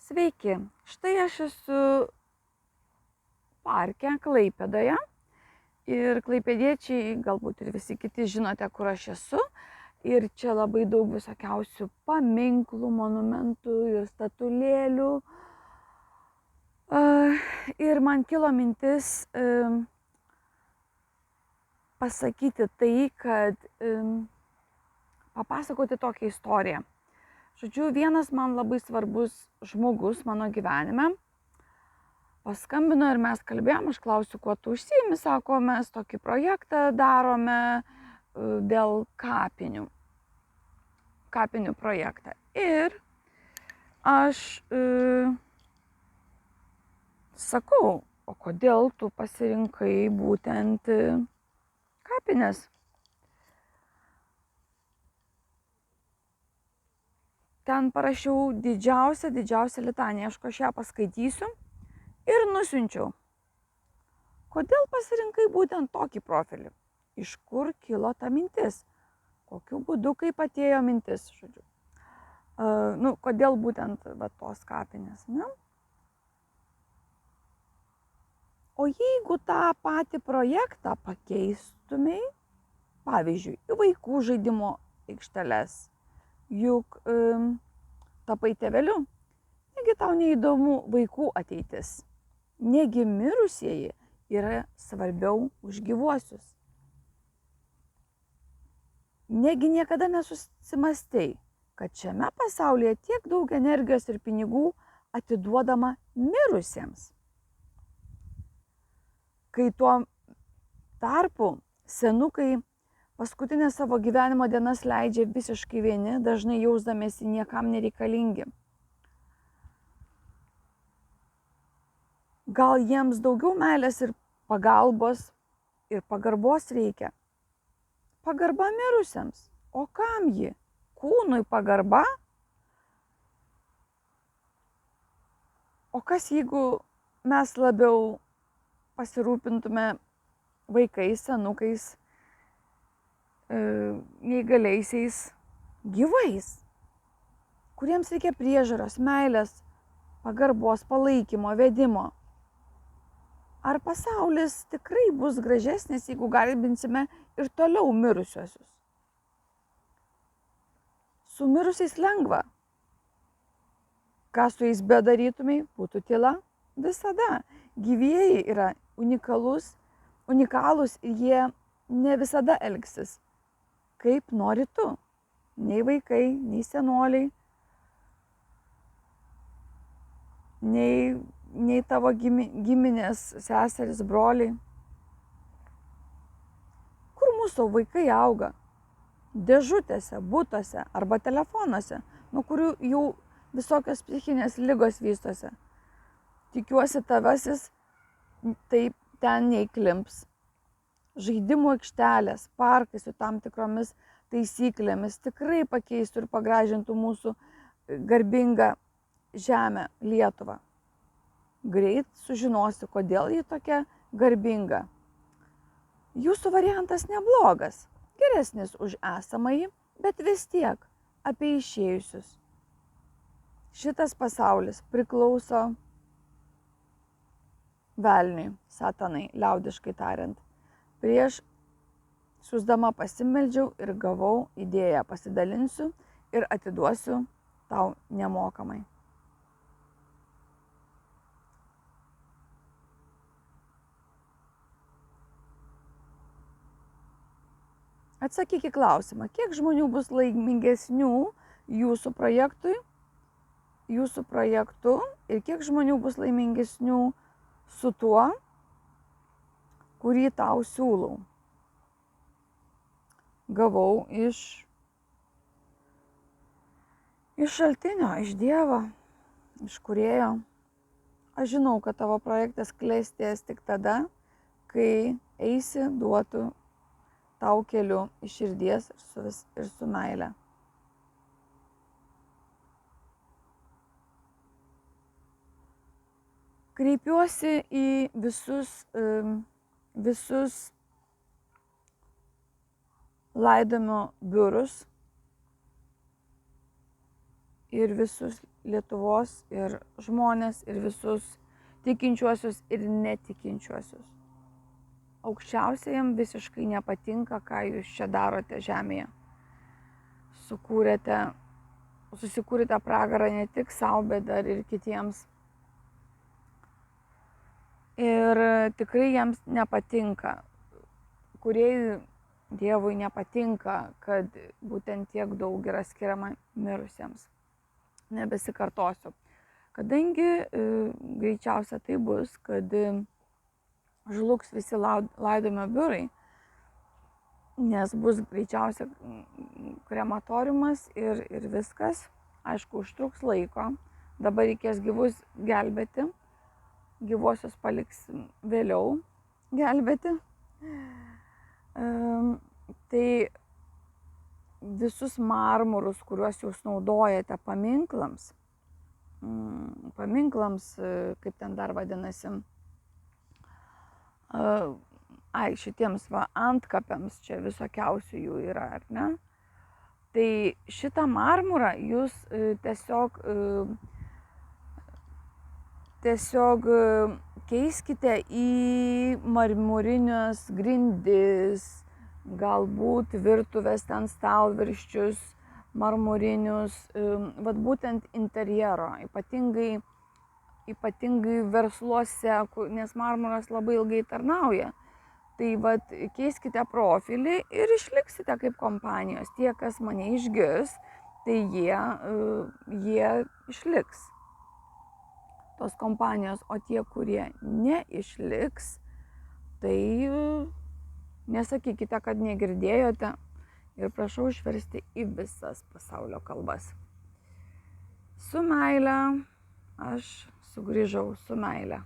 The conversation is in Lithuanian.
Sveiki, štai aš esu parke Klaipėdoje ir klaipėdiečiai, galbūt ir visi kiti žinote, kur aš esu. Ir čia labai daug visokiausių paminklų, monumentų ir statulėlių. Ir man kilo mintis pasakyti tai, kad papasakoti tokią istoriją. Žodžiu, vienas man labai svarbus žmogus mano gyvenime paskambino ir mes kalbėjom, aš klausiu, kuo tu užsiimi, sako, mes tokį projektą darome dėl kapinių projektą. Ir aš sakau, o kodėl tu pasirinkai būtent kapines? Ten parašiau didžiausią litaniją, aš ją paskaitysiu ir nusiunčiau. Kodėl pasirinkai būtent tokį profilį? Iš kur kilo ta mintis? Kokiu būdu, kaip atėjo mintis, žodžiu. Kodėl būtent tos kapinės, ne? O jeigu tą patį projektą pakeistumei, pavyzdžiui, į vaikų žaidimo aikšteles, juk tapai tėveliu, negi tau neįdomu vaikų ateitis, negi mirusieji yra svarbiau už gyvuosius. Negi niekada nesusimastei, kad šiame pasaulyje tiek daug energijos ir pinigų atiduodama mirusiems. Kai tuo tarpu senukai paskutinę savo gyvenimo dienas leidžia visiškai vieni, dažnai jausdamiesi niekam nereikalingi. Gal jiems daugiau meilės ir pagalbos ir pagarbos reikia? Pagarba mirusiems. O kam ji? Kūnui pagarba? O kas jeigu mes labiau pasirūpintume vaikais, senukais, neįgaliaisiais, gyvais, kuriems reikia priežiūros, meilės, pagarbos, palaikymo, vedimo? Ar pasaulis tikrai bus gražesnis, jeigu garbinsime ir toliau mirusiuosius? Su mirusiais lengva. Ką su jais bedarytumai, būtų tyla visada. Gyvieji yra unikalūs ir jie ne visada elgsis, kaip nori tu. Nei vaikai, nei senoliai, nei tavo giminės, seseris, broliai. Kur mūsų vaikai auga? Dėžutėse, butuose arba telefonuose, nuo kurių jau visokios psichinės ligos vystosi. Tikiuosi, tavasis taip ten neįklimps. Žaidimų aikštelės, parkai su tam tikromis taisyklėmis tikrai pakeistų ir pagražintų mūsų garbingą žemę Lietuvą. Greit sužinosi, kodėl ji tokia garbinga. Jūsų variantas neblogas, geresnis už esamąjį, bet vis tiek apie išėjusius. Šitas pasaulis priklauso velniui, satanai, liaudiškai tariant. Prieš siųsdama pasimeldžiau ir gavau idėją, pasidalinsiu ir atiduosiu tau nemokamai. Atsakyk į klausimą, kiek žmonių bus laimingesnių jūsų projektu ir kiek žmonių bus laimingesnių su tuo, kurį tau siūlau. Gavau iš šaltinio, iš Dievo, iš Kūrėjo. Aš žinau, kad tavo projektas klestės tik tada, kai eisi duotų tau keliu iš širdies ir su meile. Kreipiuosi į visus laidojimo biurus ir visus Lietuvos ir žmonės, ir visus tikinčiuosius ir netikinčiuosius. Aukščiausiajam visiškai nepatinka, ką jūs čia darote žemėje. Susikūrėte pragarą ne tik savo, bet dar ir kitiems. Ir tikrai jiems nepatinka, kūrėjui Dievui nepatinka, kad būtent tiek daug yra skiriama mirusiems. Nebesikartosiu. Kadangi greičiausia tai bus, kad žlugs visi laidojimo biurai, nes bus greičiausia krematoriumas ir viskas. Aišku, užtruks laiko. Dabar reikės gyvus gelbėti. Gyvuosius paliks vėliau gelbėti. Tai visus marmurus, kuriuos jūs naudojate paminklams, kaip ten dar vadinasi, šitiems antkapiams, čia visokiausių jų yra, ar ne? Tai šitą marmurą jūs tiesiog keiskite į marmurinius grindis, galbūt virtuvės ten stalvirščius, marmurinius, vat būtent interjero, ypatingai versluose, nes marmuras labai ilgai tarnauja. Tai vat keiskite profilį ir išliksite kaip kompanijos. Tie, kas mane išgirs, tai jie išliks tos kompanijos, o tie, kurie neišliks, tai nesakykite, kad negirdėjote ir prašau išversti į visas pasaulio kalbas. Su meile, aš sugrįžau su meile.